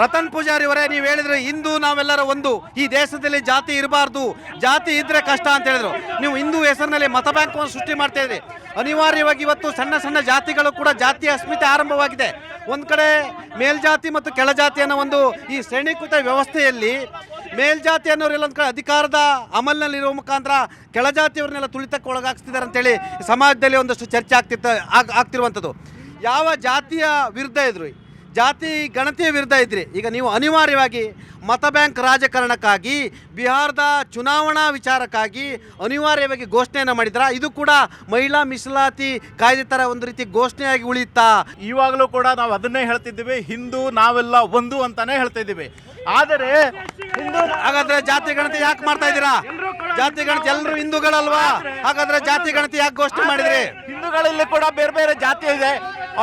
ರತನ್ ಪೂಜಾರಿ ಅವರೇ, ನೀವು ಹೇಳಿದ್ರೆ ಹಿಂದೂ ನಾವೆಲ್ಲರ ಒಂದು, ಈ ದೇಶದಲ್ಲಿ ಜಾತಿ ಇರಬಾರ್ದು, ಜಾತಿ ಇದ್ರೆ ಕಷ್ಟ ಅಂತ ಹೇಳಿದ್ರು. ನೀವು ಹಿಂದೂ ಹೆಸರಿನಲ್ಲಿ ಮತ ಬ್ಯಾಂಕನ್ನು ಸೃಷ್ಟಿ ಮಾಡ್ತಾ ಇದ್ರಿ. ಅನಿವಾರ್ಯವಾಗಿ ಇವತ್ತು ಸಣ್ಣ ಸಣ್ಣ ಜಾತಿಗಳು ಕೂಡ ಜಾತಿಯ ಅಸ್ಮಿತೆ ಆರಂಭವಾಗಿದೆ. ಒಂದು ಕಡೆ ಮೇಲ್ಜಾತಿ ಮತ್ತು ಕೆಳಜಾತಿ ಅನ್ನೋ ಒಂದು ಈ ಶ್ರೇಣೀಕೃತ ವ್ಯವಸ್ಥೆಯಲ್ಲಿ ಮೇಲ್ಜಾತಿ ಅನ್ನೋರೆಲ್ಲ ಒಂದು ಕಡೆ ಅಧಿಕಾರದ ಅಮಲ್ನಲ್ಲಿರೋ ಮುಖಾಂತರ ಕೆಳಜಾತಿಯವ್ರನ್ನೆಲ್ಲ ತುಳಿತಕ್ಕೆ ಒಳಗಾಗ್ತಿದ್ದಾರೆ ಅಂತೇಳಿ ಸಮಾಜದಲ್ಲಿ ಒಂದಷ್ಟು ಚರ್ಚೆ ಆಗ್ತಿರುವಂಥದ್ದು. ಯಾವ ಜಾತಿಯ ವಿರುದ್ಧ ಇದ್ರು, ಜಾತಿ ಗಣತಿಯ ವಿರುದ್ಧ ಇದ್ರಿ. ಈಗ ನೀವು ಅನಿವಾರ್ಯವಾಗಿ ಮತ ಬ್ಯಾಂಕ್ ರಾಜಕಾರಣಕ್ಕಾಗಿ, ಬಿಹಾರದ ಚುನಾವಣಾ ವಿಚಾರಕ್ಕಾಗಿ ಅನಿವಾರ್ಯವಾಗಿ ಘೋಷಣೆಯನ್ನು ಮಾಡಿದ್ರ. ಇದು ಕೂಡ ಮಹಿಳಾ ಮೀಸಲಾತಿ ಕಾಯ್ದೆ ಥರ ಒಂದು ರೀತಿ ಘೋಷಣೆಯಾಗಿ ಉಳಿಯುತ್ತಾ? ಇವಾಗಲೂ ಕೂಡ ನಾವು ಅದನ್ನೇ ಹೇಳ್ತಿದ್ದೀವಿ, ಹಿಂದೂ ನಾವೆಲ್ಲ ಒಂದು ಅಂತಾನೆ ಹೇಳ್ತಿದ್ದೀವಿ. ಆದರೆ ಹಾಗಾದ್ರೆ ಜಾತಿ ಗಣತಿ ಯಾಕೆ ಮಾಡ್ತಾ ಇದ್ದೀರಾ? ಜಾತಿ ಗಣತಿ ಎಲ್ಲರೂ ಹಿಂದೂಗಳಲ್ವಾ? ಹಾಗಾದ್ರೆ ಜಾತಿ ಗಣತಿ ಯಾಕೆ ಘೋಷಣೆ ಮಾಡಿದ್ರಿ? ಹಿಂದೂಗಳಲ್ಲಿ ಕೂಡ ಬೇರೆ ಬೇರೆ ಜಾತಿ ಇದೆ.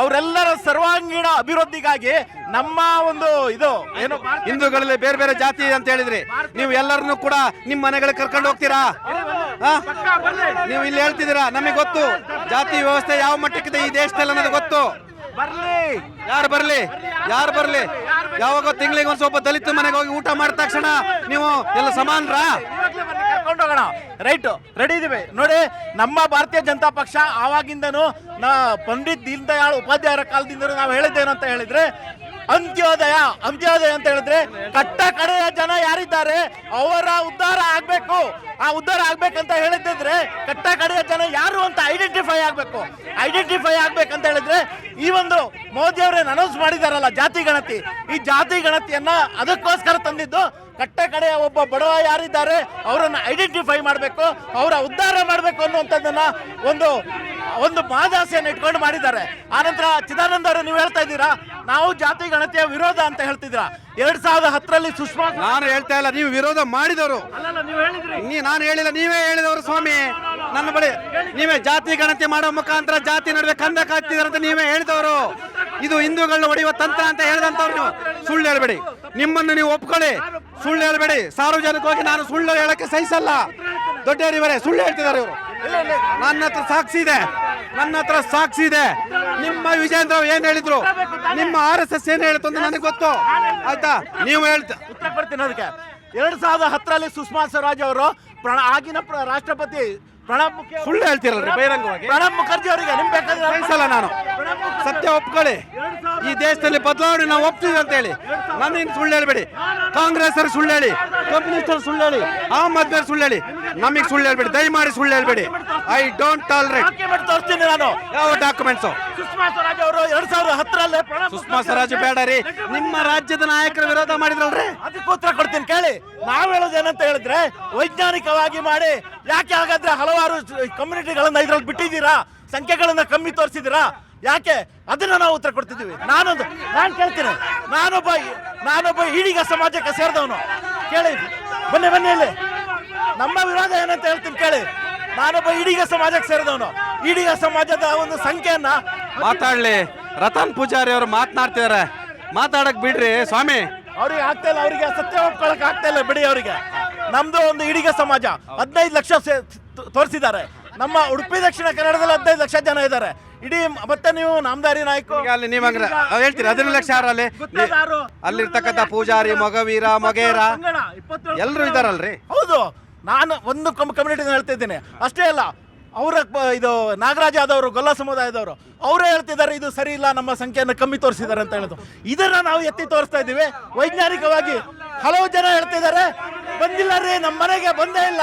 ಅವರೆಲ್ಲರ ಸರ್ವಾಂಗೀಣ ಅಭಿವೃದ್ಧಿಗಾಗಿ ನಮ್ಮ ಒಂದು ಇದು ಏನು, ಹಿಂದೂಗಳಲ್ಲಿ ಬೇರೆ ಬೇರೆ ಜಾತಿ ಇದೆ ಅಂತ ಹೇಳಿದ್ರಿ. ನೀವು ಎಲ್ಲರನ್ನು ಕೂಡ ನಿಮ್ಮ ಮನೆಗಳಿಗೆ ಕರ್ಕೊಂಡು ಹೋಗ್ತೀರಾ? ನೀವು ಇಲ್ಲಿ ಹೇಳ್ತಿದ್ದೀರಾ, ನಮಗೆ ಗೊತ್ತು ಜಾತಿ ವ್ಯವಸ್ಥೆ ಯಾವ ಮಟ್ಟಕ್ಕಿದೆ ಈ ದೇಶದಲ್ಲಿ ಅನ್ನೋದು ಗೊತ್ತು. ಯಾರು ಬರ್ಲಿ, ಯಾರು ಬರ್ಲಿ, ಯಾವಾಗ ತಿಂಗಳಿಗೆ ಒಂದ್ ಸ್ವಲ್ಪ ದಲಿತ ಮನೆಗೆ ಹೋಗಿ ಊಟ ಮಾಡಿದ ತಕ್ಷಣ ನೀವು ಎಲ್ಲ ಸಮಾನರಾ? ಕರ್ಕೊಂಡೋಗೋಣ, ರೈಟ್, ರೆಡಿ ಇದೀವಿ ನೋಡಿ. ನಮ್ಮ ಭಾರತೀಯ ಜನತಾ ಪಕ್ಷ ಆವಾಗಿಂದನೂ ಪಂಡಿತ್ ದೀನ್ ದಯಾಳ್ ಉಪಾಧ್ಯಾಯರ ಕಾಲದಿಂದಲೂ ನಾವು ಹೇಳಿದ್ದೇನಂತ ಹೇಳಿದ್ರೆ, ಅಂತ್ಯೋದಯ ಅಂತ ಹೇಳಿದ್ರೆ ಕಟ್ಟ ಕಡೆಯ ಜನ ಯಾರಿದ್ದಾರೆ ಅವರ ಉದ್ಧಾರ ಆಗ್ಬೇಕು. ಆ ಉದ್ಧಾರ ಆಗ್ಬೇಕಂತ ಹೇಳಿದ್ರೆ ಕಟ್ಟ ಕಡೆಯ ಜನ ಯಾರು ಅಂತ ಐಡೆಂಟಿಫೈ ಆಗ್ಬೇಕಂತ ಹೇಳಿದ್ರೆ ಈ ಒಂದು ಮೋದಿ ಅವರೇನು ಅನೌನ್ಸ್ ಮಾಡಿದಾರಲ್ಲ ಜಾತಿ ಗಣತಿ, ಈ ಜಾತಿ ಗಣತಿಯನ್ನ ಅದಕ್ಕೋಸ್ಕರ ತಂದಿದ್ದು. ಕಟ್ಟ ಕಡೆಯ ಒಬ್ಬ ಬಡವ ಯಾರಿದ್ದಾರೆ ಅವರನ್ನು ಐಡೆಂಟಿಫೈ ಮಾಡಬೇಕು, ಅವರ ಉದ್ಧಾರ ಮಾಡಬೇಕು ಅನ್ನುವಂಥದ್ದನ್ನ ಒಂದು ಮಹದಾಸೆಯನ್ನು ಇಟ್ಕೊಂಡು ಮಾಡಿದ್ದಾರೆ. ಆನಂತರ ಚಿದಾನಂದ ಅವರು ನೀವು ಹೇಳ್ತಾ ಇದ್ದೀರಾ ನಾವು ಜಾತಿ ಗಣತಿಯ ವಿರೋಧ ಅಂತ ಹೇಳ್ತಿದ್ದೀರಾ. 2010ರಲ್ಲಿ ಸುಷ್ಮಾ, ನಾನು ಹೇಳ್ತಾ ಇಲ್ಲ, ನೀವು ವಿರೋಧ ಮಾಡಿದವರು. ನಾನು ಹೇಳಿಲ್ಲ, ನೀವೇ ಹೇಳಿದವರು ಸ್ವಾಮಿ. ನನ್ನ ಬಳಿ ನೀವೇ ಜಾತಿ ಗಣತಿ ಮಾಡೋ ಮುಖಾಂತರ ಜಾತಿ ನಡುವೆ ಕಂದಕ ಹಾಕ್ತಿದಾರಂತ ನೀವೇ ಹೇಳಿದವರು. ಇದು ಹಿಂದೂಗಳನ್ನ ಹೊಡೆಯುವ ತಂತ್ರ ಅಂತ ಹೇಳಿದಂತವ್ರು. ನೀವು ಸುಳ್ಳು ಹೇಳ್ಬೇಡಿ, ನಿಮ್ಮನ್ನು ನೀವು ಒಪ್ಕೊಳ್ಳಿ. ಸುಳ್ಳು ಹೇಳ್ಬೇಡಿ, ಸಾರ್ವಜನಿಕವಾಗಿ ನಾನು ಸುಳ್ಳು ಹೇಳಕ್ಕೆ ಸಹಿಸಲ್ಲ. ದೊಡ್ಡವರಿವರೇ ಸುಳ್ಳು ಹೇಳ್ತಿದ್ದಾರೆ ಇವರು. ನನ್ನ ಹತ್ರ ಸಾಕ್ಷಿ ಇದೆ. ನಿಮ್ಮ ವಿಜೇಂದ್ರ ಏನ್ ಹೇಳಿದ್ರು, ನಿಮ್ಮ RSS ಏನ್ ಹೇಳಿತು ಅಂತ ನನಗೆ ಗೊತ್ತು, ಆಯ್ತಾ? ನೀವು ಉತ್ತರ ಕೊಡ್ತೀನಿ ಅದಕ್ಕೆ. 2010ರಲ್ಲಿ ಸುಷ್ಮಾ ಸ್ವರಾಜ್ ಅವರು ಆಗಿನ ರಾಷ್ಟ್ರಪತಿ ಸುಳ್ಳು ಹೇಳ್ತಿರಲ್ರಿ ಬಹಿರಂಗವಾಗಿ. ಪ್ರಣಬ್ ಮುಖರ್ಜಿ ಅವರಿಗೆ ನಿಮ್ ಬೇಕಾದ್ರೆ ಸಹಿಸಲ್ಲ. ನಾನು ಸತ್ಯ ಒಪ್ಕೊಳ್ಳಿ. ಈ ದೇಶದಲ್ಲಿ ಬದಲಾವಣೆ ನಾವು ಒಪ್ತೀವಿ ಅಂತ ಹೇಳಿ ನನಗೆ ಸುಳ್ಳು ಹೇಳ್ಬೇಡಿ. ಕಾಂಗ್ರೆಸ್ ಅವರು ಸುಳ್ಳು ಹೇಳಿ, ಕಮ್ಯುನಿಸ್ಟ್ ಅವರು ಸುಳ್ಳು ಹೇಳಿ, ಆಮ್ ಆದ್ಮಿ ಸುಳ್ಳು ಹೇಳಿ, ನಮಗೆ ಸುಳ್ಳು ಹೇಳ್ಬೇಡಿ, ದಯಮಾಡಿ ಸುಳ್ಳು ಹೇಳ್ಬೇಡಿ. I don't tolerate. ತೋರಿಸ್ತೀನಿ ನಾನು ಯಾವ ಡಾಕ್ಯುಮೆಂಟ್ಸ್. ಸುಷ್ಮಾ ಸ್ವರಾಜ್ ಅವರು 2010ರಲ್ಲಿ ಸುಷ್ಮಾ ಸ್ವರಾಜ್ ಬೇಡ ರೀ, ನಿಮ್ಮ ರಾಜ್ಯದ ನಾಯಕರ ವಿರೋಧ ಮಾಡಿದ್ರಲ್ರಿ. ಅದಕ್ಕೆ ಉತ್ತರ ಕೊಡ್ತೀನಿ ಕೇಳಿ. ನಾವ್ ಹೇಳೋದೇನಂತ ಹೇಳಿದ್ರೆ ವೈಜ್ಞಾನಿಕವಾಗಿ ಮಾಡಿ. ಯಾಕೆ ಹಾಗಾದ್ರೆ ಹಲವಾರು ಕಮ್ಯುನಿಟಿಗಳನ್ನ ಇದ್ರಲ್ಲಿ ಬಿಟ್ಟಿದ್ದೀರಾ, ಸಂಖ್ಯೆಗಳನ್ನ ಕಮ್ಮಿ ತೋರಿಸಿದ್ದೀರಾ ಯಾಕೆ? ಅದನ್ನ ನಾವು ಉತ್ತರ ಕೊಡ್ತಿದ್ದೀವಿ. ನಾನು ಕೇಳ್ತೀನಿ, ನಾನೊಬ್ಬ ಈಡಿಗ ಸಮಾಜಕ್ಕೆ ಸೇರಿದವನು. ಕೇಳಿ, ಬನ್ನಿ ಇಲ್ಲಿ ನಮ್ಮ ವಿರೋಧ ಏನಂತ ಹೇಳ್ತೀನಿ ಕೇಳಿ. ನಾನೊಬ್ಬ ಈಡಿಗ ಸಮಾಜಕ್ಕೆ ಸೇರಿದವನು. ಈಡಿಗ ಸಮಾಜದ ಒಂದು ಸಂಖ್ಯೆಯನ್ನ ಮಾತಾಡ್ಲಿ. ರತನ್ ಪೂಜಾರಿ ಅವರು ಮಾತನಾಡ್ತಿದಾರೆ, ಮಾತಾಡಕ್ ಬಿಡ್ರಿ ಸ್ವಾಮಿ. ಅವ್ರಿಗೆ ಆಗ್ತಾ ಇಲ್ಲ, ಅವರಿಗೆ ಸತ್ಯ ಒಪ್ಕೊಳಕ್ ಆಗ್ತಾ ಇಲ್ಲ, ಬಿಡಿ ಅವರಿಗೆ. ನಮ್ದು ಒಂದು ಈಡಿಗ ಸಮಾಜ 15 ಲಕ್ಷ ತೋರಿಸಿದ್ದಾರೆ. ನಮ್ಮ ಉಡುಪಿ ದಕ್ಷಿಣ ಕನ್ನಡದಲ್ಲಿ 15 ಲಕ್ಷ ಜನ ಇದ್ದಾರೆ. ಇಡೀ ಮತ್ತೆ ನೀವು ನಾಮದಾರಿ ನಾಯಕ ಅಲ್ಲಿ ನೀವು ಹೇಳ್ತೀರಿ 15 ಲಕ್ಷ ಯಾರು ಅಲ್ಲಿರ್ತಕ್ಕಂಥ ಪೂಜಾರಿ, ಮೊಗವೀರ, ಮೊಗೇರ ಎಲ್ಲರೂ ಇದಾರಲ್ರಿ. ಹೌದು, ನಾನು ಒಂದು ಕಮ್ಯುನಿಟಿ ಹೇಳ್ತಾ ಇದ್ದೇನೆ ಅಷ್ಟೇ ಅಲ್ಲ. ಅವರ ಇದು ನಾಗರಾಜ್ ಆದವರು, ಗೊಲ್ಲ ಸಮುದಾಯದವರು, ಅವರೇ ಹೇಳ್ತಿದ್ದಾರೆ ಇದು ಸರಿ ಇಲ್ಲ, ನಮ್ಮ ಸಂಖ್ಯೆಯನ್ನು ಕಮ್ಮಿ ತೋರಿಸಿದ್ದಾರೆ ಅಂತ ಹೇಳೋದು. ಇದನ್ನ ನಾವು ಎತ್ತಿ ತೋರಿಸ್ತಾ ಇದ್ದೀವಿ ವೈಜ್ಞಾನಿಕವಾಗಿ. ಹಲವು ಜನ ಹೇಳ್ತಿದ್ದಾರೆ ಬಂದಿಲ್ಲ ರೀ, ನಮ್ಮ ಮನೆಗೆ ಬಂದೇ ಇಲ್ಲ,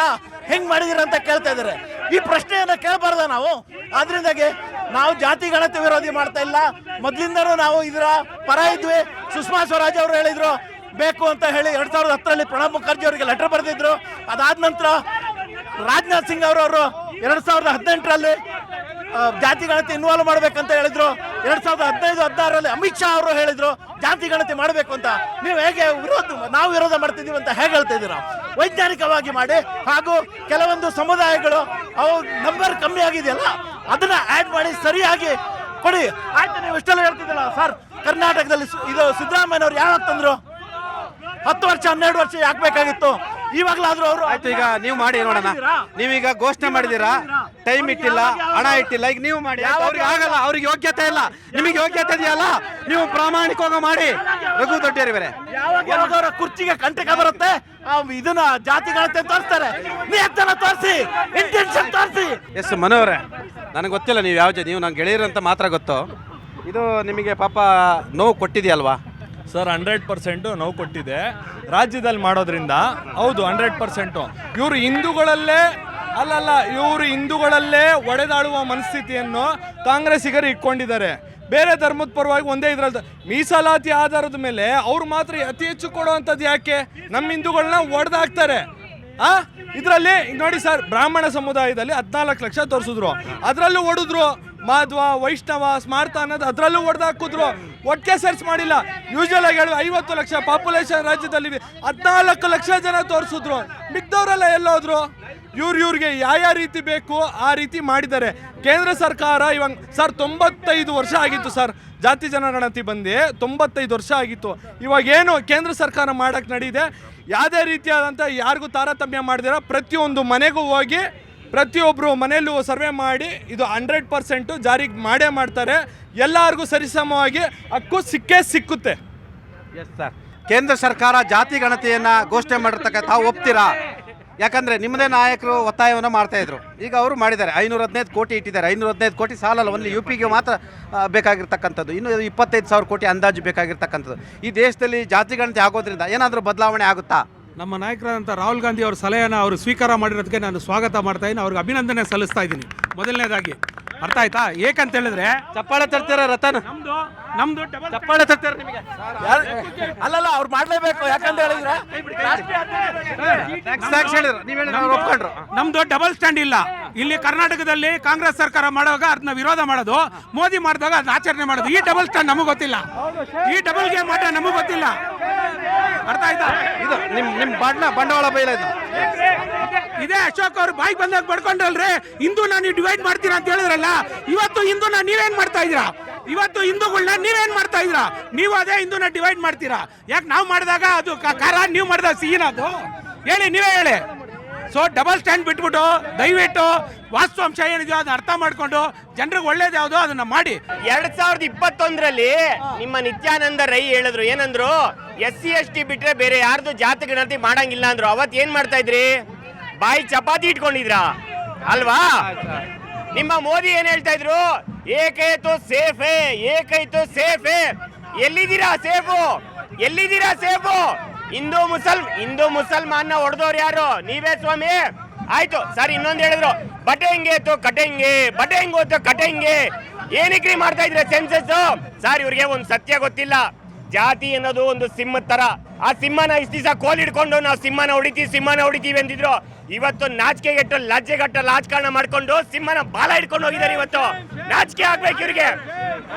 ಹೆಂಗ್ ಮಾಡಿದಿರ ಅಂತ ಕೇಳ್ತಾ ಇದ್ದಾರೆ. ಈ ಪ್ರಶ್ನೆಯನ್ನ ಕೇಳಬಾರ್ದ ನಾವು? ಆದ್ರಿಂದಾಗಿ ನಾವು ಜಾತಿ ಗಣತಿ ವಿರೋಧಿ ಮಾಡ್ತಾ ಇಲ್ಲ, ಮೊದ್ಲಿಂದನೂ ನಾವು ಇದರ ಪರ ಇದ್ವಿ. ಸುಷ್ಮಾ ಸ್ವರಾಜ್ ಅವರು ಹೇಳಿದ್ರು ಬೇಕು ಅಂತ ಹೇಳಿ 2010ರಲ್ಲಿ ಪ್ರಣಬ್ ಮುಖರ್ಜಿ ಅವರಿಗೆ ಲೆಟರ್ ಬರೆದಿದ್ರು. ಅದಾದ ನಂತರ ರಾಜನಾಥ್ ಸಿಂಗ್ ಅವರು 2018ರಲ್ಲಿ ಜಾತಿ ಗಣತಿ ಇನ್ವಾಲ್ವ್ ಮಾಡ್ಬೇಕಂತ ಹೇಳಿದ್ರು. 2015-16ರಲ್ಲಿ ಅಮಿತ್ ಶಾ ಅವರು ಹೇಳಿದ್ರು ಜಾತಿ ಗಣತಿ ಮಾಡಬೇಕು ಅಂತ. ನೀವು ಹೇಗೆ ನಾವು ವಿರೋಧ ಮಾಡ್ತಿದೀವಿ ಅಂತ ಹೇಗೆ ಹೇಳ್ತಾ ಇದ್ದೀರಾ? ವೈಜ್ಞಾನಿಕವಾಗಿ ಮಾಡಿ. ಹಾಗೂ ಕೆಲವೊಂದು ಸಮುದಾಯಗಳು ಅವು ನಂಬರ್ ಕಮ್ಮಿ ಆಗಿದೆಯಲ್ಲ, ಅದನ್ನ ಆಡ್ ಮಾಡಿ ಸರಿಯಾಗಿ ಕೊಡಿ. ಆಯ್ತು, ನೀವು ಇಷ್ಟೆಲ್ಲ ಹೇಳ್ತಿದ್ದಲ್ಲ ಸರ್, ಕರ್ನಾಟಕದಲ್ಲಿ ಇದು ಸಿದ್ದರಾಮಯ್ಯನವ್ರು ಯಾವಾಗ ತಂದ್ರು? 10 ವರ್ಷ 12 ವರ್ಷ ಯಾಕೆ ಬೇಕಾಗಿತ್ತು? ಇವಾಗ್ಲಾದ್ರೂ ಅವರು ಆಯ್ತು, ಈಗ ನೀವು ಮಾಡಿ ನೋಡೋಣ. ನೀವೀಗ ಘೋಷಣೆ ಮಾಡಿದೀರಾ, ಟೈಮ್ ಇಟ್ಟಿಲ್ಲ, ಹಣ ಇಟ್ಟಿಲ್ಲ, ಈಗ ನೀವು ಮಾಡಿ. ಅವ್ರಿಗೆ ಆಗಲ್ಲ, ಅವ್ರಿಗೆ ಯೋಗ್ಯತೆ ಇಲ್ಲ, ನಿಮಗೆ ಯೋಗ್ಯತೆ ಇದೆಯಲ್ಲ, ನೀವು ಪ್ರಾಮಾಣಿಕವಾಗಿ ಮಾಡಿ. ರಘು ದೊಡ್ಡೇರಿವರೆ ಯಾವಾಗವರ ಕುರ್ಚಿಗೆ ಕಂಟಕ ಬರುತ್ತೆ, ಇದನ್ನ ಜಾತಿಗಳಂತೆ ತೋರಿಸ್ತಾರೆ. ನಿಯತ್ತನ ತೋರಿಸಿ, ಇಂಟೆನ್ಷನ್ ತೋರಿಸಿ. ಎಸ್ ಮನೋವ್ರೆ, ನನಗೆ ಗೊತ್ತಿಲ್ಲ ನೀವು ಯಾವ ನೀವು ನಂಗೆ ಗೆಳೆಯರಂತ ಮಾತ್ರ ಗೊತ್ತು. ಇದು ನಿಮಗೆ ಪಾಪ ನೋವು ಕೊಟ್ಟಿದೆಯಲ್ವಾ? ಸರ್ 100% ನೋವು ಕೊಟ್ಟಿದೆ ರಾಜ್ಯದಲ್ಲಿ ಮಾಡೋದ್ರಿಂದ. ಹೌದು 100%. ಇವರು ಹಿಂದೂಗಳಲ್ಲೇ ಇವರು ಹಿಂದೂಗಳಲ್ಲೇ ಒಡೆದಾಡುವ ಮನಸ್ಥಿತಿಯನ್ನು ಕಾಂಗ್ರೆಸ್ಸಿಗರು ಇಟ್ಕೊಂಡಿದ್ದಾರೆ. ಬೇರೆ ಧರ್ಮದ ಪರವಾಗಿ ಒಂದೇ ಇದ್ರಲ್ಲಿ ಮೀಸಲಾತಿ ಆಧಾರದ ಮೇಲೆ ಅವ್ರು ಮಾತ್ರ ಅತಿ ಹೆಚ್ಚು ಕೊಡುವಂಥದ್ದು ಯಾಕೆ? ನಮ್ಮ ಹಿಂದೂಗಳನ್ನ ಒಡೆದಾಕ್ತಾರೆ. ಇದರಲ್ಲಿ ನೋಡಿ ಸರ್, ಬ್ರಾಹ್ಮಣ ಸಮುದಾಯದಲ್ಲಿ 14 ಲಕ್ಷ ತೋರಿಸಿದ್ರು, ಅದರಲ್ಲೂ ಹೊಡೆದ್ರು. ಮಾಧ್ವ, ವೈಷ್ಣವ, ಸ್ಮಾರ್ಥ ಅನ್ನೋದು ಅದರಲ್ಲೂ ಹೊಡೆದಾಕಿದ್ರು. ಒಟ್ಟಿಗೆ ಸರ್ಚ್ ಮಾಡಿಲ್ಲ. ಯೂಶುವಲ್ ಆಗಿ 50 ಲಕ್ಷ ಪಾಪ್ಯುಲೇಷನ್ ರಾಜ್ಯದಲ್ಲಿ 14 ಲಕ್ಷ ಜನ ತೋರಿಸಿದ್ರು. ಮಿಕ್ದವರೆಲ್ಲ ಎಲ್ಲೋದ್ರು? ಇವ್ರಿಗೆ ಯಾವ ರೀತಿ ಬೇಕು ಆ ರೀತಿ ಮಾಡಿದ್ದಾರೆ. ಕೇಂದ್ರ ಸರ್ಕಾರ ಇವಾಗ ಸರ್ 95 ವರ್ಷ ಆಗಿತ್ತು ಸರ್, ಜಾತಿ ಜನಗಣತಿ ಬಂದು 95 ವರ್ಷ ಆಗಿತ್ತು. ಇವಾಗ ಏನು ಕೇಂದ್ರ ಸರ್ಕಾರ ಮಾಡಕ್ಕೆ ನಡೀದೆ, ಯಾವುದೇ ರೀತಿಯಾದಂಥ ಯಾರಿಗೂ ತಾರತಮ್ಯ ಮಾಡಿದಿರ ಪ್ರತಿಯೊಂದು ಮನೆಗೂ ಹೋಗಿ ಪ್ರತಿಯೊಬ್ಬರು ಮನೆಯಲ್ಲೂ ಸರ್ವೆ ಮಾಡಿ ಇದು 100% ಜಾರಿಗೆ ಮಾಡೇ ಮಾಡ್ತಾರೆ. ಎಲ್ಲರಿಗೂ ಸರಿಸಮವಾಗಿ ಹಕ್ಕು ಸಿಕ್ಕುತ್ತೆ. ಎಸ್ ಸರ್, ಕೇಂದ್ರ ಸರ್ಕಾರ ಜಾತಿ ಗಣತಿಯನ್ನು ಘೋಷಣೆ ಮಾಡಿರ್ತಕ್ಕ ತಾವು ಒಪ್ತೀರಾ? ಯಾಕಂದರೆ ನಿಮ್ಮದೇ ನಾಯಕರು ಒತ್ತಾಯವನ್ನು ಮಾಡ್ತಾ ಇದ್ರು, ಈಗ ಅವರು ಮಾಡಿದ್ದಾರೆ. 515 ಕೋಟಿ ಇಟ್ಟಿದ್ದಾರೆ. 515 ಕೋಟಿ ಸಾಲಲ್ಲ, ಒಂದು UPಗೆ ಮಾತ್ರ ಬೇಕಾಗಿರ್ತಕ್ಕಂಥದ್ದು. ಇನ್ನು 25,000 ಕೋಟಿ ಅಂದಾಜು ಬೇಕಾಗಿರ್ತಕ್ಕಂಥದ್ದು. ಈ ದೇಶದಲ್ಲಿ ಜಾತಿ ಗಣತಿ ಆಗೋದ್ರಿಂದ ಏನಾದರೂ ಬದಲಾವಣೆ ಆಗುತ್ತಾ? ನಮ್ಮ ನಾಯಕರಾದಂಥ ರಾಹುಲ್ ಗಾಂಧಿ ಅವರ ಸಲಹೆಯನ್ನು ಅವರು ಸ್ವೀಕಾರ ಮಾಡಿರೋದಕ್ಕೆ ನಾನು ಸ್ವಾಗತ ಮಾಡ್ತಾ ಇದ್ದೀನಿ, ಅವ್ರಿಗೆ ಅಭಿನಂದನೆ ಸಲ್ಲಿಸ್ತಾ ಇದ್ದೀನಿ. ಮೊದಲನೇದಾಗಿ ಅರ್ಥ ಆಯ್ತಾ? ಏಕಂತ ಹೇಳಿದ್ರೆ ಚಪ್ಪಾಳೆ ತರ್ತೀರ ರತನ್? ನಮ್ದು ಚಪ್ಪಾಳೆ ತರ್ತೀರ ನಿಮಗೆ? ಅಲ್ಲಲ್ಲ, ಅವ್ರು ಮಾಡ್ಲೇಬೇಕು. ಯಾಕಂತ ಹೇಳಿದ್ರೆ ಒಪ್ಕೊಂಡ್ರು. ನಮ್ದು ಡಬಲ್ ಸ್ಟ್ಯಾಂಡ್ ಇಲ್ಲ. ಇಲ್ಲಿ ಕರ್ನಾಟಕದಲ್ಲಿ ಕಾಂಗ್ರೆಸ್ ಸರ್ಕಾರ ಮಾಡುವಾಗ ಅದನ್ನ ವಿರೋಧ ಮಾಡೋದು, ಮೋದಿ ಮಾಡಿದಾಗ ಅದನ್ನ ಆಚರಣೆ ಮಾಡೋದು. ಈ ಡಬಲ್ ಸ್ಟ್ಯಾಂಡ್ ನಮಗೆ ಗೊತ್ತಿಲ್ಲ, ಈ ಡಬಲ್ ಗೇಮ್ ಆಟ ನಮಗೆ ಗೊತ್ತಿಲ್ಲ. ಅರ್ಥ ಆಯ್ತಾ? ಇದು ನಿಮ್ ಬಂಡವಾಳ ಬೈಲ ಇದು. ಇದೇ ಅಶೋಕ್ ಅವ್ರು ಬಾಯಿಗೆ ಬಂದಾಗ ಬಡ್ಕೊಂಡಲ್ರಿ, ಹಿಂದೂನ ನೀವು ಡಿವೈಡ್ ಮಾಡ್ತೀರಾ ಅಂತ ಹೇಳಿದ್ರಲ್ಲ. ಇವತ್ತು ಹಿಂದೂನ ನೀವೇನ್ ಮಾಡ್ತಾ ಇದೀರಾ? ಇವತ್ತು ಹಿಂದೂಗಳನ್ನ ನೀವೇನ್ ಮಾಡ್ತಾ ಇದ್ದೀರಾ? ನೀವು ಅದೇ ಹಿಂದೂನ ಡಿವೈಡ್ ಮಾಡ್ತೀರಾ. ಯಾಕೆ ನಾವು ಮಾಡಿದಾಗ ಅದು ಖಾರ, ನೀವು ಮಾಡಿದಾಗ ಸಿಹಿನ? ಅದು ಹೇಳಿ, ನೀವೇ ಹೇಳಿ. ಸೊ ಡಬಲ್ ಸ್ಟ್ಯಾಂಡ್ ಬಿಟ್ಬಿಟ್ಟು ದಯವಿಟ್ಟು ವಾಸ್ತವಾಂಶ ಏನಿದೆಯೋ ಅದನ್ನ ಅರ್ಥ ಮಾಡ್ಕೊಂಡು ಜನರಿಗೆ ಒಳ್ಳೇದು ಯಾವುದೋ ಅದನ್ನ ಮಾಡಿ. 2021ರಲ್ಲಿ ನಿಮ್ಮ ನಿತ್ಯಾನಂದ ರೈ ಹೇಳಿದ್ರು, ಏನಂದ್ರು? SC ST ಬಿಟ್ರೆ ಬೇರೆ ಯಾರ್ದು ಜಾತಿ ಗಣತಿ ಮಾಡಂಗಿಲ್ಲ ಅಂದ್ರು. ಅವತ್ ಏನ್ ಮಾಡ್ತಾ ಇದ್ರಿ? ಬಾಯಿ ಚಪಾತಿ ಇಟ್ಕೊಂಡಿದ್ರಾ ಅಲ್ವಾ? ನಿಮ್ಮ ಮೋದಿ ಏನ್ ಹೇಳ್ತಾ ಇದ್ರು? ಏಕೈತು ಸೇಫೆ, ಏಕೈತು ಸೇಫೆ. ಎಲ್ಲಿದ್ದೀರಾ ಸೇಫು? ಎಲ್ಲಿದ್ದೀರಾ ಸೇಫು? ಹಿಂದೂ ಮುಸಲ್ಮಾನ್ನ ಹೊಡೆದವ್ರು ಯಾರು? ನೀವೇ ಸ್ವಾಮಿ. ಆಯ್ತು ಸರ್, ಇನ್ನೊಂದು ಹೇಳಿದ್ರು, ಬಟೆಂಗೆ ತೋ ಕಟೆಂಗೆ, ಬಟೆಂಗೋ ತೋ ಕಟೆಂಗೆ. ಏನಕ್ರಿ ಮಾಡ್ತಾ ಇದ್ರೆ ಸೆನ್ಸಸ್? ಸರ್, ಇವ್ರಿಗೆ ಒಂದು ಸತ್ಯ ಗೊತ್ತಿಲ್ಲ. ಜಾತಿ ಅನ್ನೋದು ಒಂದು ಸಿಂಹದ ತರ. ಆ ಸಿಂಹನ ಇಷ್ಟು ದಿವಸ ಕೋಲ್ ಹಿಡ್ಕೊಂಡು ನಾವು ಸಿಂಹನ ಹೊಡಿತೀವಿ ಅಂತಿದ್ರು. ಇವತ್ತು ನಾಚಿಕೆಗೆಟ್ಟು ಲಜ್ಜೆಗಟ್ಟ ರಾಜಕಾರಣ ಮಾಡ್ಕೊಂಡು ಸಿಂಹನ ಬಾಲ ಹಿಡ್ಕೊಂಡು ಹೋಗಿದ್ದಾರೆ. ಇವತ್ತು ನಾಚಿಕೆ ಆಗ್ಬೇಕು ಇವ್ರಿಗೆ.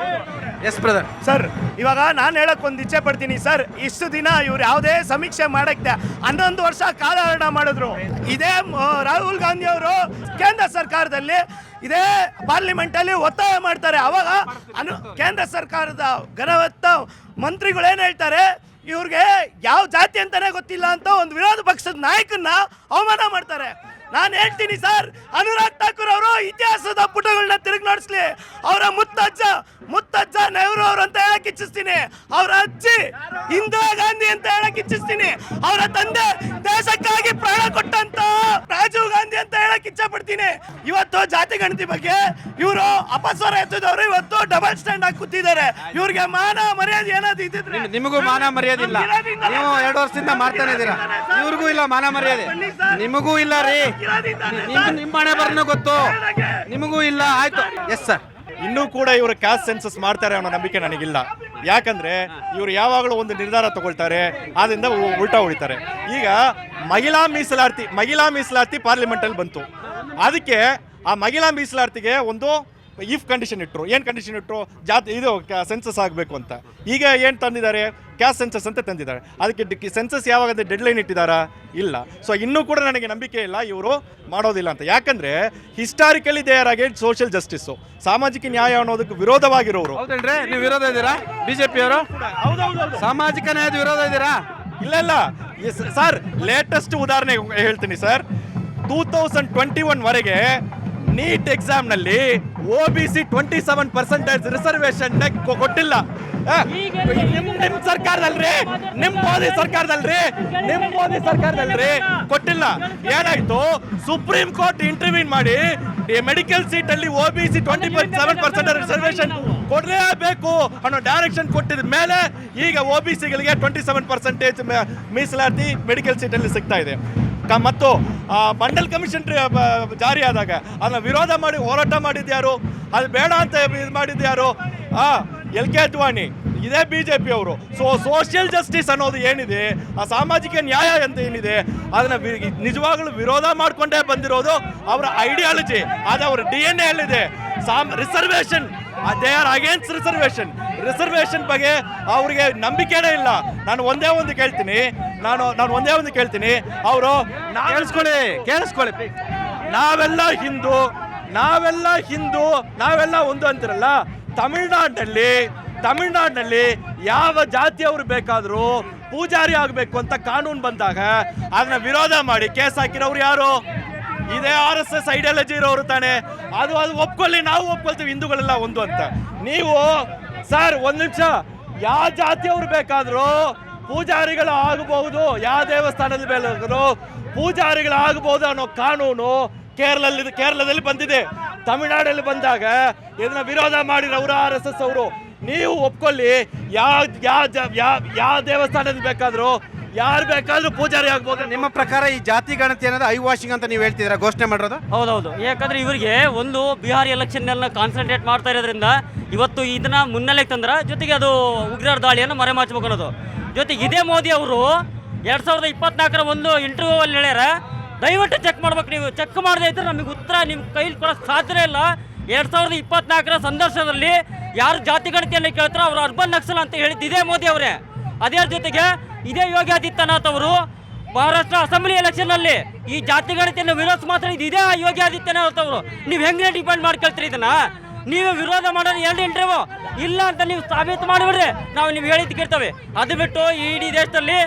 S brother. ಸರ್, ಇವಾಗ ನಾನು ಹೇಳಕ್ ಒಂದು ಇಚ್ಛೆ ಪಡ್ತೀನಿ ಸರ್. ಇಷ್ಟು ದಿನ ಇವ್ರು ಯಾವುದೇ ಸಮೀಕ್ಷೆ ಮಾಡಕ್ಕೆ 11 ವರ್ಷ ಕಾಲಹರಣ ಮಾಡಿದ್ರು. ಇದೇ ರಾಹುಲ್ ಗಾಂಧಿ ಅವರು ಕೇಂದ್ರ ಸರ್ಕಾರದಲ್ಲಿ ಇದೇ ಪಾರ್ಲಿಮೆಂಟ್ ಅಲ್ಲಿ ಒತ್ತಾಯ ಮಾಡ್ತಾರೆ. ಅವಾಗ ಕೇಂದ್ರ ಸರ್ಕಾರದ ಘನವತ್ತ ಮಂತ್ರಿಗಳು ಏನ್ ಹೇಳ್ತಾರೆ? ಇವ್ರಿಗೆ ಯಾವ ಜಾತಿ ಅಂತಾನೆ ಗೊತ್ತಿಲ್ಲ ಅಂತ ಒಂದು ವಿರೋಧ ಪಕ್ಷದ ನಾಯಕನ್ನ ಅವಮಾನ ಮಾಡ್ತಾರೆ. ನಾನು ಹೇಳ್ತೀನಿ ಸರ್, ಅನುರಾಗ್ ಠಾಕೂರ್ ಅವರು ಇತಿಹಾಸದ ಪುಟಗಳನ್ನ ತಿರುಗಿ ನೋಡಿಸ್ಲಿ. ಅವರ ಮುತ್ತಜ್ಜ ನೆಹರು ಅವರು ಅಂತ ಹೇಳಕ್ ಇಚ್ಛಿಸ್ತೀನಿ. ಅವರ ಅಜ್ಜಿ ಇಂದಿರಾ ಗಾಂಧಿ ಅಂತ ಹೇಳಕ್ ಇಚ್ಛಿಸ್ತೀನಿ. ಅವರ ತಂದೆ ದೇಶಕ್ಕಾಗಿ ಪ್ರಾಣ ಕೊಟ್ಟಂತ ರಾಜೀವ್ ಗಾಂಧಿ ಅಂತ ಹೇಳಕ್ ಇಚ್ಛೆ ಪಡ್ತೀನಿ. ಇವತ್ತು ಜಾತಿ ಗಣತಿ ಬಗ್ಗೆ ಇವರು ಅಪಸ್ವರ ಎತ್ತಿದವರು ಇವತ್ತು ಡಬಲ್ ಸ್ಟ್ಯಾಂಡ್ ಆಗಿ ಕೂತಿದ್ದಾರೆ. ಇವ್ರಿಗೆ ಮಾನ ಮರ್ಯಾದೆ ಏನಾದ್ರು ಇದ್ದಿದ್ರೆ ನಿಮಗೂ ಮಾನ ಮರ್ಯಾದೆ ಇಲ್ಲ. ನೀವು 2 ವರ್ಷದಿಂದ ಮಾಡ್ತಾನೆ ಇದ್ದೀರಾ. ಇವ್ರಿಗೂ ಇಲ್ಲ ಮಾನ ಮರ್ಯಾದೆ, ನಿಮಗೂ ಇಲ್ಲ ರೀ. ನಿಮ್ಮ ಹಣೆ ಬರನು ಗೊತ್ತು, ನಿಮಗೂ ಇಲ್ಲ. ಆಯ್ತು. Yes sir. ಇನ್ನೂ ಕೂಡ ಇವರು ಕ್ಯಾಸ್ಟ್ ಸೆನ್ಸಸ್ ಮಾಡ್ತಾರೆ ಅನ್ನೋ ನಂಬಿಕೆ ನನಗಿಲ್ಲ. ಯಾಕಂದ್ರೆ ಇವರು ಯಾವಾಗಲೂ ಒಂದು ನಿರ್ಧಾರ ತಗೊಳ್ತಾರೆ, ಆದ್ರಿಂದ ಉಲ್ಟಾ ಹೊಡಿತಾರೆ. ಈಗ ಮಹಿಳಾ ಮೀಸಲಾತಿ ಪಾರ್ಲಿಮೆಂಟಲ್ಲಿ ಬಂತು. ಅದಕ್ಕೆ ಆ ಮಹಿಳಾ ಮೀಸಲಾತಿಗೆ ಒಂದು ಇಫ್ ಕಂಡೀಷನ್ ಇಟ್ಟರು. ಏನು ಕಂಡೀಷನ್ ಇಟ್ಟರು? ಜಾತಿ ಇದು ಸೆನ್ಸಸ್ ಆಗಬೇಕು ಅಂತ. ಈಗ ಏನು ತಂದಿದ್ದಾರೆ? ಕ್ಯಾಸ್ಟ್ ಸೆನ್ಸಸ್ ಅಂತ ತಂದಿದ್ದಾರೆ. ಅದಕ್ಕೆ ಸೆನ್ಸಸ್ ಯಾವಾಗ ಡೆಡ್ಲೈನ್ ಇಟ್ಟಿದ್ದಾರಾ? ಇಲ್ಲ. ಸೊ ಇನ್ನೂ ಕೂಡ ನನಗೆ ನಂಬಿಕೆ ಇಲ್ಲ ಇವರು ಮಾಡೋದಿಲ್ಲ ಅಂತ. ಯಾಕಂದರೆ historically they are against social justice, ಸಾಮಾಜಿಕ ನ್ಯಾಯ ಅನ್ನೋದಕ್ಕೆ ವಿರೋಧವಾಗಿರೋರು. ಹೌದೇನ್ರಿ? ನೀವು ವಿರೋಧ ಇದ್ದೀರಾ? BJP ಅವರು ಸಾಮಾಜಿಕ ನ್ಯಾಯದ ವಿರೋಧ ಇದ್ದೀರಾ? ಇಲ್ಲ, ಸರ್ ಲೇಟೆಸ್ಟ್ ಉದಾಹರಣೆ ಹೇಳ್ತೀನಿ ಸರ್. 2021 ವರೆಗೆ ನೀಟ್ ಎಕ್ಸಾಮ್ನಲ್ಲಿ OBC 27% ರಿಸರ್ವೇಶನ್ ಕೊಟ್ಟಿಲ್ಲ. ನಿಮ್ ಸರ್ಕಾರದಲ್ರಿ, ನಿಮ್ ಮೋದಿ ಸರ್ಕಾರದಲ್ರಿ ಕೊಟ್ಟಿಲ್ಲ. ಏನಾಯ್ತು, ಸುಪ್ರೀಂ ಕೋರ್ಟ್ ಇಂಟರ್ವ್ಯೂನ್ ಮಾಡಿ ಮೆಡಿಕಲ್ ಸೀಟ್ ಅಲ್ಲಿ OBC 27% ರಿಸರ್ವೇಶನ್ ಕೊಡಲೇಬೇಕು ಅನ್ನೋ ಡೈರೆಕ್ಷನ್ ಕೊಟ್ಟಿದ ಮೇಲೆ ಈಗ OBCಗಳಿಗೆ 27% ಮೀಸಲಾತಿ ಮೆಡಿಕಲ್ ಸೀಟಲ್ಲಿ ಸಿಗ್ತಾ ಇದೆ. ಮತ್ತು ಮಂಡಲ್ ಕಮಿಷನ್ ಜಾರಿ ಆದಾಗ ಅದನ್ನ ವಿರೋಧ ಮಾಡಿ ಹೋರಾಟ ಮಾಡಿದ್ಯಾರು? ಅದು ಬೇಡ ಅಂತ ಇದು ಮಾಡಿದ್ಯಾರು? LK ಅದ್ವಾನಿ, ಇದೇ BJP ಅವರು. ಸೋಷಿಯಲ್ ಜಸ್ಟಿಸ್ ಅನ್ನೋದು ಏನಿದೆ, ಆ ಸಾಮಾಜಿಕ ನ್ಯಾಯ ಅಂತ ಏನಿದೆ, ಅದನ್ನ ನಿಜವಾಗ್ಲೂ ವಿರೋಧ ಮಾಡ್ಕೊಂಡೇ ಬಂದಿರೋದು ಅವರ ಐಡಿಯಾಲಜಿ. ಅದು ಅವರ DNA ಅಲ್ಲಿದೆ. Reservation, they are against reservation ಬಗ್ಗೆ ಅವ್ರಿಗೆ ನಂಬಿಕೆನೇ ಇಲ್ಲ. ನಾನು ಒಂದೇ ಒಂದು ಕೇಳ್ತೀನಿ, ಅವರು ಕೇಳಿಸ್ಕೊಳ್ಳಿ ನಾವೆಲ್ಲ ಹಿಂದೂ ನಾವೆಲ್ಲ ಒಂದು ಅಂತಿರಲ್ಲ. ತಮಿಳ್ನಾಡಿನಲ್ಲಿ ಯಾವ ಜಾತಿಯವರು ಬೇಕಾದರೂ ಪೂಜಾರಿ ಆಗಬೇಕು ಅಂತ ಕಾನೂನು ಬಂದಾಗ ಅದನ್ನ ವಿರೋಧ ಮಾಡಿ ಕೇಸ್ ಹಾಕಿರೋರು ಯಾರು? ಇದೇ RSS ಐಡಿಯಾಲಜಿ ಇರೋರು ತಾನೆ. ಅದು ಒಪ್ಕೊಳ್ಳಿ, ನಾವು ಒಪ್ಕೊಳ್ತೀವಿ ಹಿಂದೂಗಳೆಲ್ಲ ಒಂದು ಅಂತ. ನೀವು ಸರ್ ಒಂದು ನಿಮಿಷ, ಯಾವ ಜಾತಿಯವರು ಬೇಕಾದರೂ ಪೂಜಾರಿಗಳು ಆಗಬಹುದು, ಯಾವ ದೇವಸ್ಥಾನದ ಬೇಕಾದರೂ ಪೂಜಾರಿಗಳು ಆಗಬಹುದು ಅನ್ನೋ ಕಾನೂನು ಕೇರಳದಲ್ಲಿ ಬಂದಿದೆ. ತಮಿಳುನಾಡಲ್ಲಿ ಬಂದಾಗ ಇದನ್ನ ವಿರೋಧ ಮಾಡಿರೋರು RSS ಅವರು. ನೀವು ಒಪ್ಕೊಳ್ಳಿ, ಯಾವ ದೇವಸ್ಥಾನದಲ್ಲಿ ಬೇಕಾದರೂ ಯಾರು ಬೇಕಾದ್ರೂ ಪೂಜಾರಿ ಆಗ್ಬೋದು. ನಿಮ್ಮ ಪ್ರಕಾರ ಈ ಜಾತಿ ಗಣತಿ ಅನ್ನೋದು ಐವಾಷಿಂಗ್ ಅಂತ ನೀವು ಹೇಳ್ತಿದ್ದೀರಾ, ಘೋಷಣೆ ಮಾಡಿರೋದು? ಹೌದೌದು. ಯಾಕಂದ್ರೆ ಇವರಿಗೆ ಒಂದು ಬಿಹಾರ್ ಎಲೆಕ್ಷನ್ ಎಲ್ಲ ಕಾನ್ಸಂಟ್ರೇಟ್ ಮಾಡ್ತಾ ಇರೋದ್ರಿಂದ ಇವತ್ತು ಇದನ್ನ ಮುನ್ನೆಲೆಗೆ ತಂದ್ರ, ಜೊತೆಗೆ ಅದು ಉಗ್ರರ ದಾಳಿಯನ್ನು ಮರೆಮಾಚಬೇಕು ಅನ್ನೋದು. ಜೊತೆಗೆ ಇದೇ ಮೋದಿ ಅವರು 2024 ಒಂದು ಇಂಟರ್ವ್ಯೂ ಅಲ್ಲಿ ಹೇಳ್ಯಾರ, ದಯವಿಟ್ಟು ಚೆಕ್ ಮಾಡ್ಬೇಕು. ನೀವು ಚೆಕ್ ಮಾಡದೇ ಇದ್ರೆ ನಮಗೆ ಉತ್ತರ ನಿಮ್ಮ ಕೈಲಿ ಕೊಡೋಕ್ಕೆ ಸಾಧ್ಯ ಇಲ್ಲ. 2024 ಸಂದರ್ಶನದಲ್ಲಿ ಯಾರು ಜಾತಿ ಗಣತಿಯನ್ನು ಕೇಳ್ತಾರೋ ಅವರು ಅರ್ಬನ್ ನಕ್ಸಲ್ ಅಂತ ಹೇಳಿದ್ದು ಇದೇ ಮೋದಿ ಅವರೇ. ಅದೇ ಜೊತೆಗೆ ಇದೇ ಯೋಗಿ ಆದಿತ್ಯನಾಥ್ ಅವರು ಮಹಾರಾಷ್ಟ್ರ ಅಸೆಂಬ್ಲಿ ಎಲೆಕ್ಷನ್ ಅಲ್ಲಿ ಈ ಜಾತಿ ಗಣತಿಯನ್ನು ವಿರೋಧ ಮಾತಾಡಿದ್ದು ಇದೇ ಯೋಗಿ ಆದಿತ್ಯನಾಥ್ ಅವರು. ನೀವು ಹೆಂಗೆ ಡಿಪೆಂಡ್ ಮಾಡ್ಕೊಳ್ತೀರಿ ಇದನ್ನ? ನೀವು ವಿರೋಧ ಮಾಡೋದು 2 ಇಂಟರ್ವ್ಯೂ ಇಲ್ಲ ಅಂತ ನೀವು ಸಾಬೀತು ಮಾಡಿಬಿಡ್ರಿ, ನಾವು ನೀವು ಹೇಳಿದ್ದು ಕೇಳ್ತೇವೆ. ಅದು ಬಿಟ್ಟು ಇಡೀ ದೇಶದಲ್ಲಿ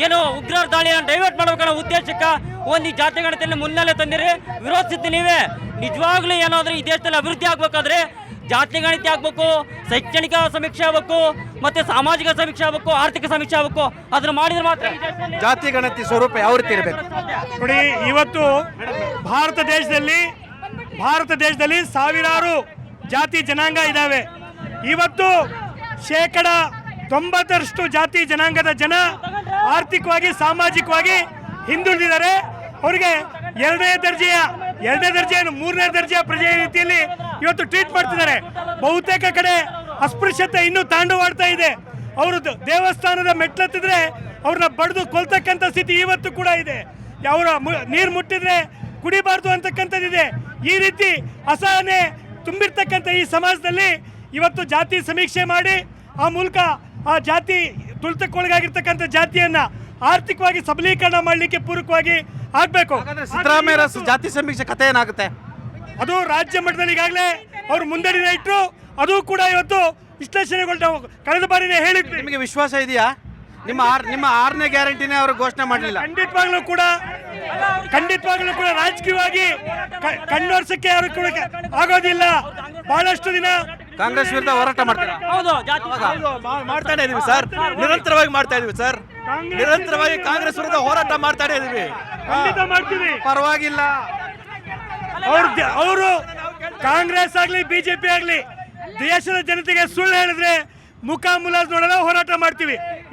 ಏನು ಉಗ್ರರ ದಾಳಿಯನ್ನು ಡೈವರ್ಟ್ ಮಾಡ್ಬೇಕನ್ನೋ ಉದ್ದೇಶಕ್ಕೆ ಒಂದು ಈ ಜಾತಿ ಗಣತಿಯನ್ನು ಮುನ್ನೆಲೆ ತಂದಿರಿ, ವಿರೋಧಿಸಿದ್ದು ನೀವೇ. ನಿಜವಾಗ್ಲೂ ಏನಾದರೂ ಈ ದೇಶದಲ್ಲಿ ಅಭಿವೃದ್ಧಿ ಆಗ್ಬೇಕಾದ್ರೆ ಜಾತಿ ಗಣತಿ ಆಗ್ಬೇಕು, ಶೈಕ್ಷಣಿಕ ಸಮೀಕ್ಷೆ ಆಗ್ಬೇಕು, ಮತ್ತೆ ಸಾಮಾಜಿಕ ಸಮೀಕ್ಷೆ ಆಗ್ಬೇಕು, ಆರ್ಥಿಕ ಸಮೀಕ್ಷೆ ಆಗ್ಬೇಕು. ಅದನ್ನ ಮಾಡಿದ್ರೆ ಮಾತ್ರ ಜಾತಿ ಗಣತಿ ಸ್ವರೂಪ ಯಾವ ರೀತಿ ಇರಬೇಕು ನೋಡಿ. ಇವತ್ತು ಭಾರತ ದೇಶದಲ್ಲಿ ಸಾವಿರಾರು ಜಾತಿ ಜನಾಂಗ ಇದ್ದಾವೆ. ಇವತ್ತು 90% ಜಾತಿ ಜನಾಂಗದ ಜನ ಆರ್ಥಿಕವಾಗಿ ಸಾಮಾಜಿಕವಾಗಿ ಹಿಂದುಳಿದಿದ್ದಾರೆ. ಅವರಿಗೆ ಎರಡನೇ ದರ್ಜೆಯ 3ನೇ ದರ್ಜೆಯ ಪ್ರಜೆ ರೀತಿಯಲ್ಲಿ ಇವತ್ತು ಟ್ರೀಟ್ ಮಾಡ್ತಿದ್ದಾರೆ. ಬಹುತೇಕ ಕಡೆ ಅಸ್ಪೃಶ್ಯತೆ ಇನ್ನೂ ತಾಂಡವಾಡ್ತಾ ಇದೆ. ಅವರು ದೇವಸ್ಥಾನದ ಮೆಟ್ಲತ್ತಿದ್ರೆ ಅವ್ರನ್ನ ಬಡ್ದು ಕೊಲ್ತಕ್ಕಂಥ ಸ್ಥಿತಿ ಇವತ್ತು ಕೂಡ ಇದೆ. ಅವರ ನೀರು ಮುಟ್ಟಿದ್ರೆ ಕುಡಿಬಾರ್ದು ಅಂತಕ್ಕಂಥದ್ದಿದೆ. ಈ ರೀತಿ ಅಸಹನೆ ತುಂಬಿರ್ತಕ್ಕಂಥ ಈ ಸಮಾಜದಲ್ಲಿ ಇವತ್ತು ಜಾತಿ ಸಮೀಕ್ಷೆ ಮಾಡಿ ಆ ಮೂಲಕ ಆ ಜಾತಿ ತುಳಿತಕ್ಕೊಳಗಾಗಿರ್ತಕ್ಕಂಥ ಜಾತಿಯನ್ನ ಆರ್ಥಿಕವಾಗಿ ಸಬಲೀಕರಣ ಮಾಡಲಿಕ್ಕೆ ಪೂರಕವಾಗಿ ಆಗಬೇಕು. ಸಿದ್ದರಾಮಯ್ಯ ಜಾತಿ ಸಮೀಕ್ಷೆ ಕಥೆ ಏನಾಗುತ್ತೆ? ಅದು ರಾಜ್ಯ ಮಟ್ಟದಲ್ಲಿ ಈಗಾಗಲೇ ಅವರು ಮುಂದಡಿನ ಇಟ್ಟರು. ಅದು ಕೂಡ ಇವತ್ತು ವಿಶ್ಲೇಷಣೆಗಳು ಕಳೆದ ಬಾರಿನೇ ಹೇಳಿದ್ವಿ. ನಿಮಗೆ ವಿಶ್ವಾಸ ಇದೆಯಾ? ನಿಮ್ಮ 6ನೇ ಗ್ಯಾರಂಟಿನೇ ಅವರು ಘೋಷಣೆ ಮಾಡಲಿಲ್ಲ. ಖಂಡಿತವಾಗ್ಲೂ ಕೂಡ ರಾಜಕೀಯವಾಗಿ ಕಣ್ಣೋರ್ಸಕ್ಕೆ ಯಾರು ಕೂಡ ಆಗೋದಿಲ್ಲ. ಬಹಳಷ್ಟು ದಿನ ಕಾಂಗ್ರೆಸ್ ವಿರುದ್ಧ ಹೋರಾಟ ಮಾಡ್ತಾರೆ. ಹೌದು, ಜಾತಿ ಮಾಡ್ತಾನೆ ಇದೀವಿ ಸರ್, ನಿರಂತರವಾಗಿ ಮಾಡ್ತಾ ಇದೀವಿ ಸರ್. ನಿರಂತರವಾಗಿ ಕಾಂಗ್ರೆಸ್ ವಿರುದ್ಧ ಹೋರಾಟ ಮಾಡ್ತಾನೆ ಇದೀವಿ. ಖಂಡಿತ ಮಾಡ್ತೀವಿ. ಪರವಾಗಿಲ್ಲ. ಅವರು ಕಾಂಗ್ರೆಸ್ ಆಗ್ಲಿ ಬಿಜೆಪಿ ಆಗ್ಲಿ ದೇಶದ ಜನತೆಗೆ ಸುಳ್ಳು ಹೇಳಿದ್ರೆ ಮುಖ ಮುಲಾಜ್ ನೋಡಲ್ಲ ಹೋರಾಟ ಮಾಡ್ತೀವಿ.